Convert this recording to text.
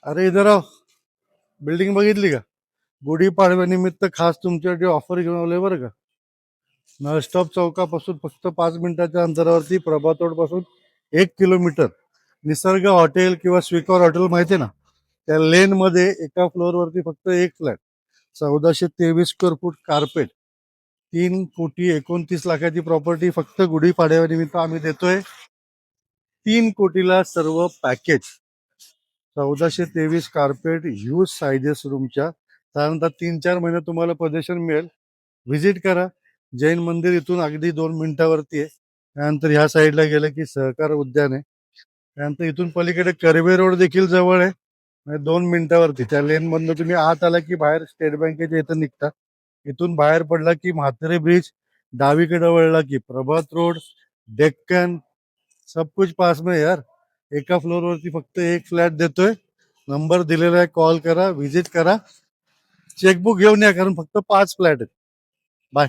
अरे इधर आओ. बिल्डिंग बघितली का? गुढीपाडव्यानिमित्त खास तुमच्यासाठी ऑफर घेऊन आलोय बरं का. नळस्टॉप चौकापासून फक्त 5 मिनिटाच्या अंतरावरती, प्रभात रोड पासून 1 किलोमीटर, निसर्ग हॉटेल किंवा स्वीकर हॉटेल माहिती आहे ना, त्या लेन मध्ये एका फ्लोअर वरती फक्त एक flat, 1423 square foot, carpet, 3,29,00,000 property फक्त गुढीपाडव्यानिमित्त आम्ही देतोय. 3 कोटीला सर्व पॅकेज. 1423 कार्पेट, ह्यूज सायझेस रूमच्या, साधारणतः 3-4 महिने तुम्हाला पोझिशन मिळेल. व्हिजिट करा. जैन मंदिर इथून अगदी 2 मिनिटावरती आहे. त्यानंतर ह्या साईडला गेलं की सहकार उद्यान आहे. त्यानंतर इथून पलीकडे कर्वे रोड देखील जवळ आहे, म्हणजे 2 मिनिटावरती. त्या लेन मधनं तुम्ही आत आला की बाहेर स्टेट बँकेच्या इथं निघता. इथून बाहेर पडला की म्हात्रे ब्रिज, डावीकडे वळला की प्रभात रोड, डेक्कन, सब कुछ पास में यार. एका फ्लोअर वरती फक्त एक फ्लॅट देतोय. नंबर दिलेला आहे, कॉल करा, व्हिजिट करा, चेकबुक घेऊन या, कारण फक्त 5 फ्लॅट आहेत. बाय.